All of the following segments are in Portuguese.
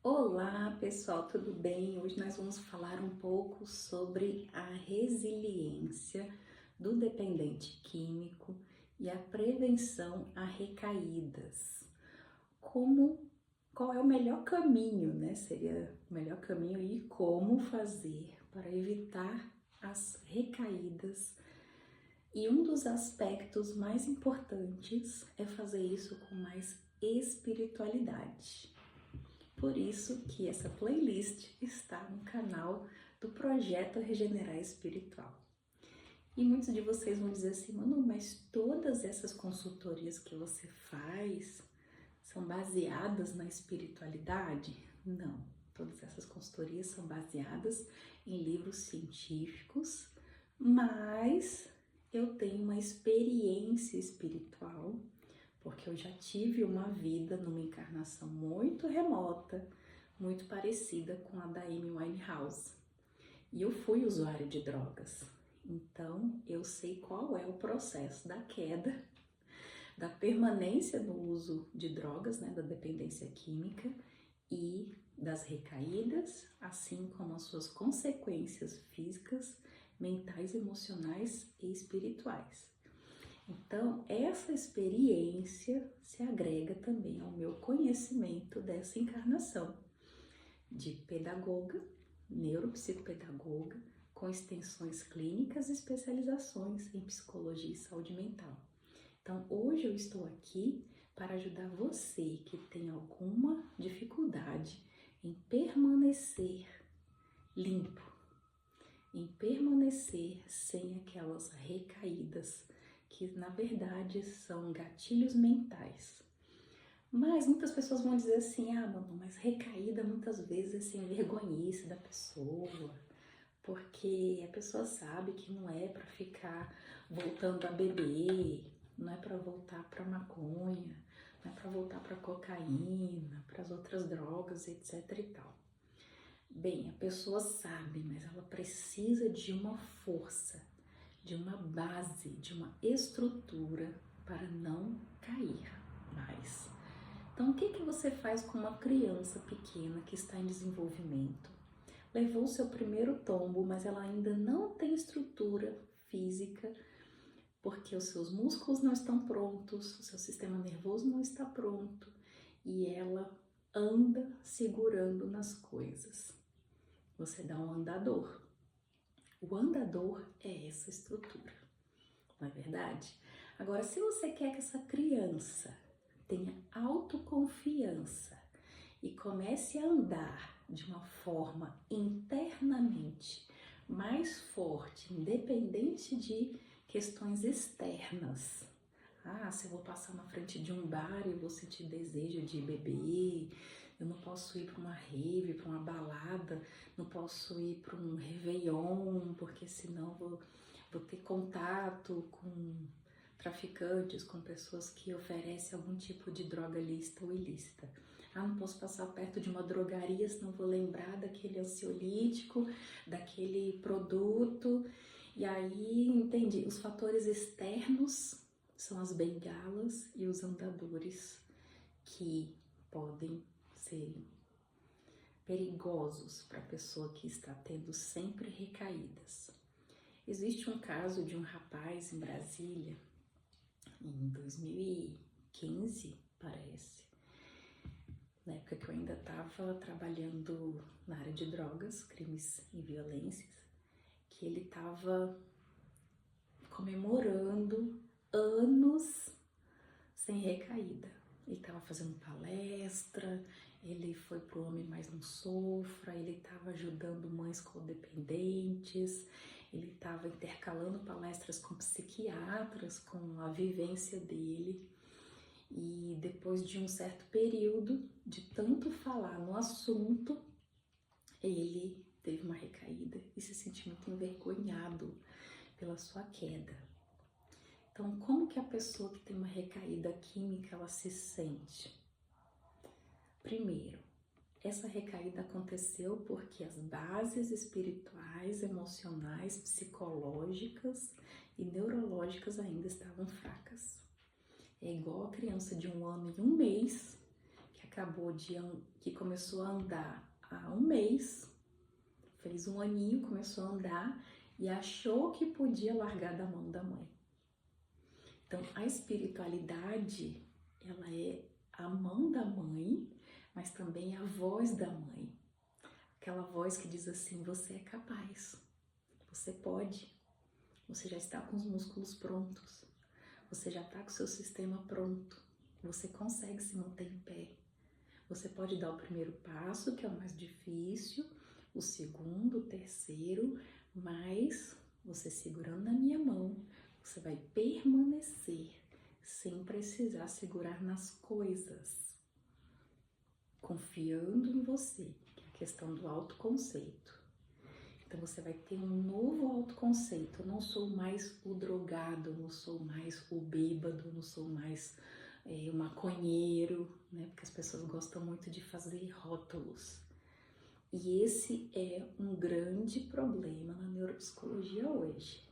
Olá pessoal, tudo bem? Hoje nós vamos falar um pouco sobre a resiliência do dependente químico e a prevenção a recaídas. Qual é o melhor caminho, né? Seria o melhor caminho e como fazer para evitar as recaídas. E um dos aspectos mais importantes é fazer isso com mais espiritualidade. Por isso que essa playlist está no canal do Projeto Regenerar Espiritual. E muitos de vocês vão dizer assim, Manu, mas todas essas consultorias que você faz são baseadas na espiritualidade? Não, todas essas consultorias são baseadas em livros científicos, mas eu tenho uma experiência espiritual, porque eu já tive uma vida numa encarnação muito remota, muito parecida com a da Amy Winehouse. E eu fui usuária de drogas, então eu sei qual é o processo da queda, da permanência no uso de drogas, né, da dependência química e das recaídas, assim como as suas consequências físicas, mentais, emocionais e espirituais. Então, essa experiência se agrega também ao meu conhecimento dessa encarnação de pedagoga, neuropsicopedagoga, com extensões clínicas e especializações em psicologia e saúde mental. Então, hoje eu estou aqui para ajudar você que tem alguma dificuldade em permanecer limpo, em permanecer sem aquelas recaídas, que na verdade são gatilhos mentais. Mas muitas pessoas vão dizer assim, Manu, mas recaída muitas vezes é sem vergonhice da pessoa, porque a pessoa sabe que não é para ficar voltando a beber, não é para voltar para maconha, não é para voltar para cocaína, para as outras drogas, etc e tal. Bem, a pessoa sabe, mas ela precisa de uma força, de uma base, de uma estrutura para não cair mais. Então, o que você faz com uma criança pequena que está em desenvolvimento? Levou o seu primeiro tombo, mas ela ainda não tem estrutura física, porque os seus músculos não estão prontos, o seu sistema nervoso não está pronto e ela anda segurando nas coisas. Você dá um andador. O andador é essa estrutura, não é verdade? Agora, se você quer que essa criança tenha autoconfiança e comece a andar de uma forma internamente mais forte, independente de questões externas. Se eu vou passar na frente de um bar e vou sentir desejo de beber, eu não posso ir para uma rave, para uma balada, não posso ir para um réveillon, porque senão vou ter contato com traficantes, com pessoas que oferecem algum tipo de droga lícita ou ilícita. Não posso passar perto de uma drogaria, senão vou lembrar daquele ansiolítico, daquele produto. E aí, entendi, os fatores externos são as bengalas e os andadores que podem ser perigosos para a pessoa que está tendo sempre recaídas. Existe um caso de um rapaz em Brasília, em 2015, parece, na época que eu ainda estava trabalhando na área de drogas, crimes e violências, que ele estava comemorando anos sem recaída. Ele estava fazendo palestra, ele foi pro Homem Mais Não Sofra, ele estava ajudando mães codependentes, ele estava intercalando palestras com psiquiatras, com a vivência dele. E depois de um certo período de tanto falar no assunto, ele teve uma recaída e se sentiu muito envergonhado pela sua queda. Então, como que a pessoa que tem uma recaída química, ela se sente? Primeiro, essa recaída aconteceu porque as bases espirituais, emocionais, psicológicas e neurológicas ainda estavam fracas. É igual a criança de 1 ano e 1 mês, que a que começou a andar há um mês, fez um aninho, começou a andar e achou que podia largar da mão da mãe. Então, a espiritualidade, ela é a mão da mãe, mas também a voz da mãe. Aquela voz que diz assim, você é capaz, você pode, você já está com os músculos prontos, você já está com o seu sistema pronto, você consegue se manter em pé. Você pode dar o primeiro passo, que é o mais difícil, o segundo, o terceiro, mas você segurando na minha mão, você vai permanecer sem precisar segurar nas coisas, confiando em você, que é a questão do autoconceito. Então você vai ter um novo autoconceito. Eu não sou mais o drogado, eu não sou mais o bêbado, eu não sou mais o maconheiro, né? Porque as pessoas gostam muito de fazer rótulos. E esse é um grande problema na neuropsicologia hoje.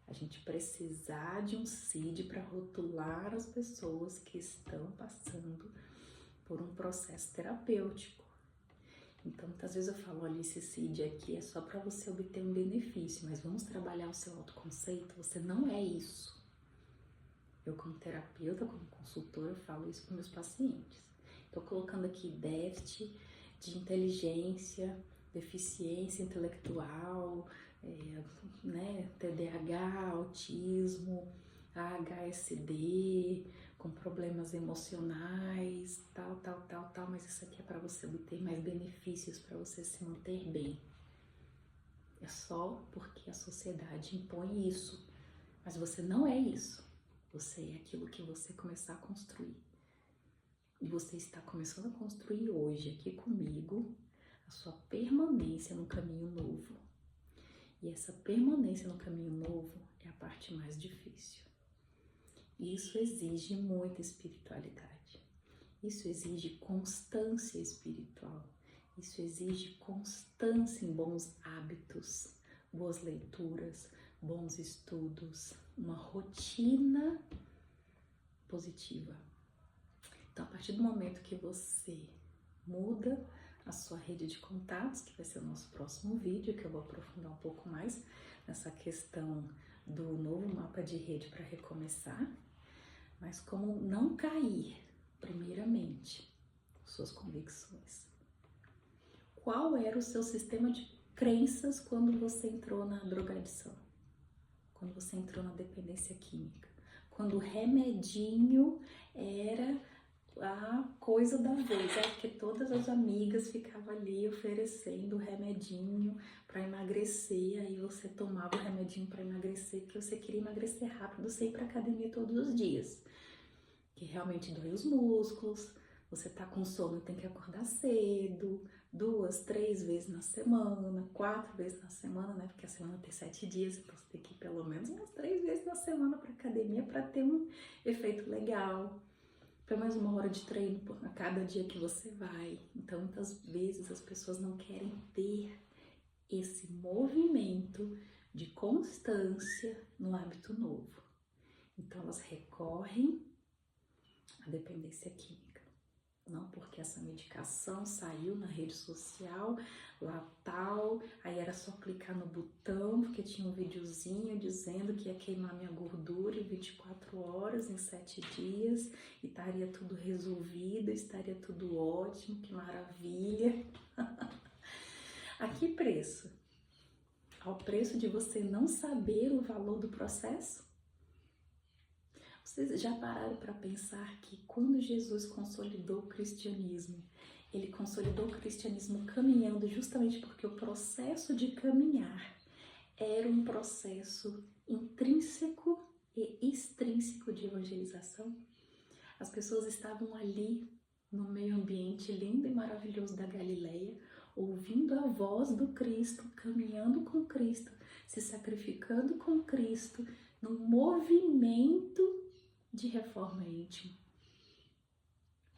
A gente precisar de um CID para rotular as pessoas que estão passando por um processo terapêutico. Então, muitas vezes eu falo, olha, esse CID aqui é só para você obter um benefício, mas vamos trabalhar o seu autoconceito, você não é isso. Eu, como terapeuta, como consultora, eu falo isso para meus pacientes. Estou colocando aqui déficit de inteligência, deficiência intelectual, TDAH, autismo, AHSD, com problemas emocionais, tal, mas isso aqui é para você obter mais benefícios, para você se manter bem. É só porque a sociedade impõe isso, mas você não é isso. Você é aquilo que você começar a construir. E você está começando a construir hoje, aqui comigo, a sua permanência no caminho novo. E essa permanência no caminho novo é a parte mais difícil. Isso exige muita espiritualidade. Isso exige constância espiritual. Isso exige constância em bons hábitos, boas leituras, bons estudos, uma rotina positiva. Então, a partir do momento que você muda a sua rede de contatos, que vai ser o nosso próximo vídeo, que eu vou aprofundar um pouco mais nessa questão do novo mapa de rede para recomeçar, mas como não cair, primeiramente, suas convicções. Qual era o seu sistema de crenças quando você entrou na drogadição? Quando você entrou na dependência química? Quando o remedinho era a coisa da vez, porque todas as amigas ficavam ali oferecendo o remedinho para emagrecer, aí você tomava o remedinho para emagrecer, porque você queria emagrecer rápido, você ir para academia todos os dias, que realmente dói os músculos, você tá com sono, tem que acordar cedo, 2, 3 vezes na semana, 4 vezes na semana, né? Porque a semana tem 7 dias, então você tem que ir pelo menos umas 3 vezes na semana para academia para ter um efeito legal. Pelo menos 1 hora de treino a cada dia que você vai. Então, muitas vezes as pessoas não querem ter esse movimento de constância no hábito novo. Então, elas recorrem à dependência química. Não, porque essa medicação saiu na rede social, lá tal, aí era só clicar no botão, porque tinha um videozinho dizendo que ia queimar minha gordura em 24 horas, em 7 dias, e estaria tudo resolvido, estaria tudo ótimo, que maravilha. A que preço? Ao preço de você não saber o valor do processo? Vocês já pararam para pensar que quando Jesus consolidou o cristianismo, ele consolidou o cristianismo caminhando justamente porque o processo de caminhar era um processo intrínseco e extrínseco de evangelização? As pessoas estavam ali no meio ambiente lindo e maravilhoso da Galileia, ouvindo a voz do Cristo, caminhando com Cristo, se sacrificando com Cristo, num movimento de reforma íntima.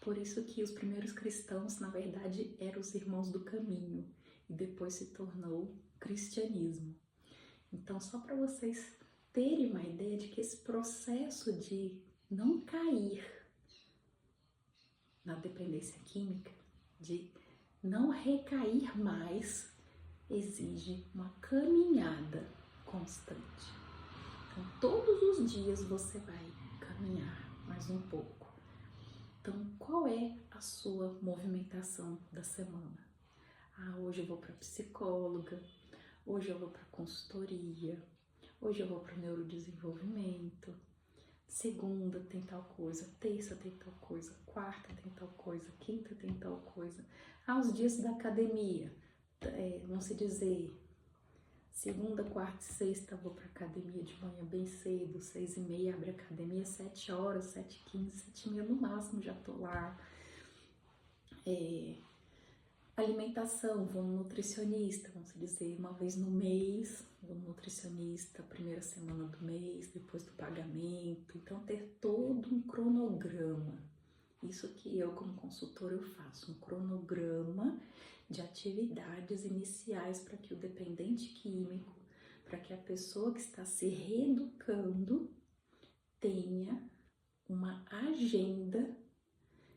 Por isso que os primeiros cristãos, na verdade, eram os irmãos do caminho e depois se tornou cristianismo. Então, só para vocês terem uma ideia de que esse processo de não cair na dependência química, de não recair mais, exige uma caminhada constante. Então, todos os dias você vai caminhar mais um pouco. Então, qual é a sua movimentação da semana? Ah, hoje eu vou para psicóloga, hoje eu vou para consultoria, hoje eu vou para o neurodesenvolvimento, segunda tem tal coisa, terça tem tal coisa, quarta tem tal coisa, quinta tem tal coisa. Ah, os dias da academia, vamos se dizer, segunda, quarta e sexta vou para academia de manhã bem cedo, 6h30 abre a academia, 7 horas, 7h15, 7h30 no máximo já tô lá. Alimentação, vou no nutricionista, vamos dizer, uma vez no mês, vou no nutricionista, primeira semana do mês, depois do pagamento. Então, ter todo um cronograma. Isso que eu, como consultora, eu faço, um cronograma de atividades iniciais para que o dependente químico, para que a pessoa que está se reeducando tenha uma agenda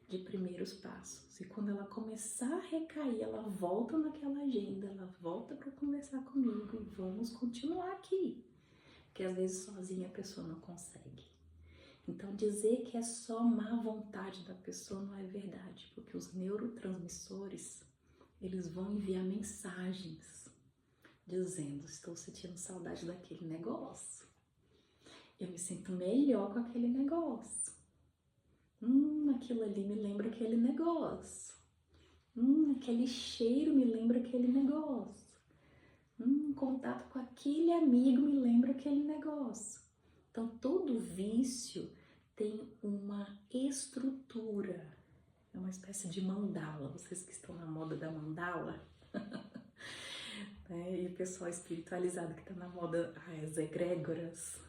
de primeiros passos. E quando ela começar a recair, ela volta naquela agenda, ela volta para conversar comigo e vamos continuar aqui. Porque às vezes sozinha a pessoa não consegue. Então dizer que é só má vontade da pessoa não é verdade, porque os neurotransmissores, eles vão enviar mensagens dizendo: estou sentindo saudade daquele negócio. Eu me sinto melhor com aquele negócio. Aquilo ali me lembra aquele negócio. Aquele cheiro me lembra aquele negócio. Contato com aquele amigo me lembra aquele negócio. Então, todo vício tem uma estrutura. É uma espécie de mandala. Vocês que estão na moda da mandala, né? E o pessoal espiritualizado que está na moda, as egrégoras.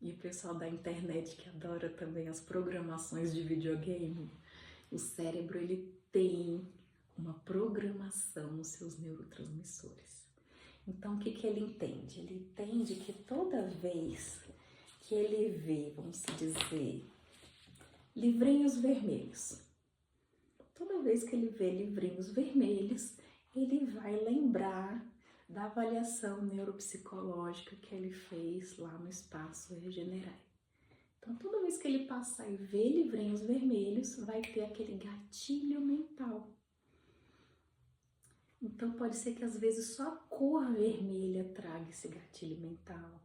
E o pessoal da internet que adora também as programações de videogame, o cérebro ele tem uma programação nos seus neurotransmissores. Então o que ele entende? Ele entende que toda vez que ele vê, vamos dizer, livrinhos vermelhos, toda vez que ele vê livrinhos vermelhos, ele vai lembrar da avaliação neuropsicológica que ele fez lá no Espaço Regenerai. Então, toda vez que ele passar e ver livrinhos vermelhos, vai ter aquele gatilho mental. Então, pode ser que às vezes só a cor vermelha traga esse gatilho mental.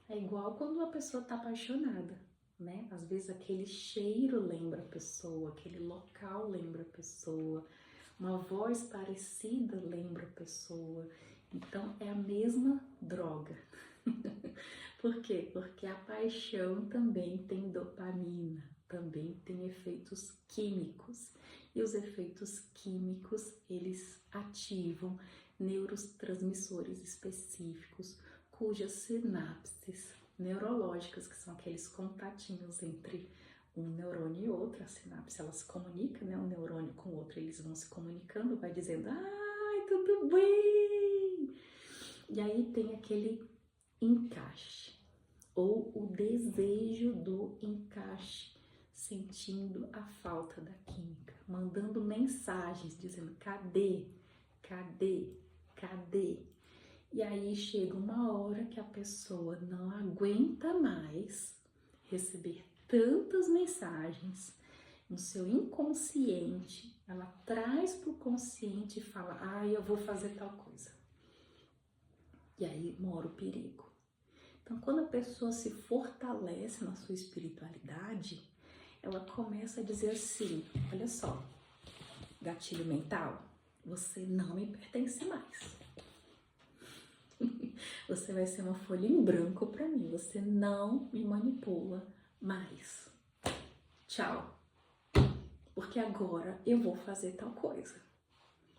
É igual quando a pessoa está apaixonada, né? Às vezes aquele cheiro lembra a pessoa, aquele local lembra a pessoa, uma voz parecida lembra a pessoa. Então, é a mesma droga. Por quê? Porque a paixão também tem dopamina, também tem efeitos químicos. E os efeitos químicos, eles ativam neurotransmissores específicos, cujas sinapses neurológicas, que são aqueles contatinhos entre um neurônio e outro, a sinapse, ela se comunica, né? Um neurônio com o outro, eles vão se comunicando, vai dizendo: ai, tudo bem! E aí tem aquele encaixe, ou o desejo do encaixe, sentindo a falta da química, mandando mensagens dizendo: cadê? Cadê? Cadê? E aí chega uma hora que a pessoa não aguenta mais receber tantas mensagens no seu inconsciente, ela traz para o consciente e fala: eu vou fazer tal coisa. E aí mora o perigo. Então, quando a pessoa se fortalece na sua espiritualidade, ela começa a dizer assim: olha só, gatilho mental, você não me pertence mais. Você vai ser uma folha em branco para mim, você não me manipula mais. Tchau. Porque agora eu vou fazer tal coisa.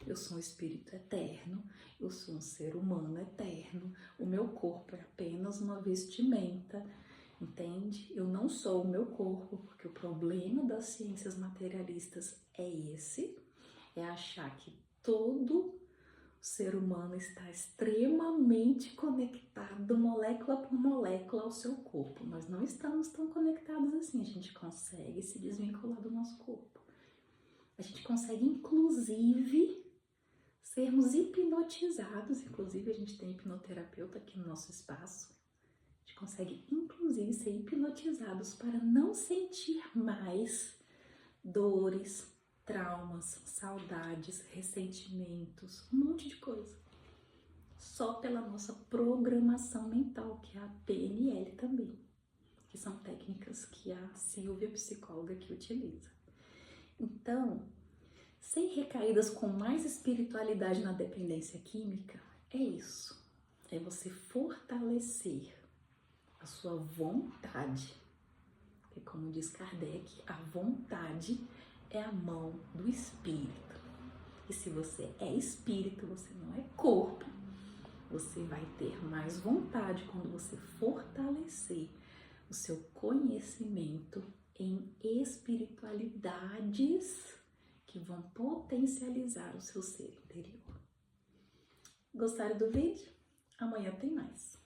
Eu sou um espírito eterno, eu sou um ser humano eterno, o meu corpo é apenas uma vestimenta, entende? Eu não sou o meu corpo, porque o problema das ciências materialistas é esse, é achar que todo ser humano está extremamente conectado, molécula por molécula, ao seu corpo. Nós não estamos tão conectados assim, a gente consegue se desvincular do nosso corpo. A gente consegue, inclusive, sermos hipnotizados. Inclusive, a gente tem hipnoterapeuta aqui no nosso espaço. A gente consegue, inclusive, ser hipnotizados para não sentir mais dores, traumas, saudades, ressentimentos, um monte de coisa. Só pela nossa programação mental, que é a PNL também, que são técnicas que a Silvia, psicóloga, que utiliza. Então, sem recaídas com mais espiritualidade na dependência química, é isso. É você fortalecer a sua vontade. Porque, como diz Kardec, a vontade é a mão do espírito. E se você é espírito, você não é corpo, você vai ter mais vontade quando você fortalecer o seu conhecimento em espiritualidades que vão potencializar o seu ser interior. Gostaram do vídeo? Amanhã tem mais.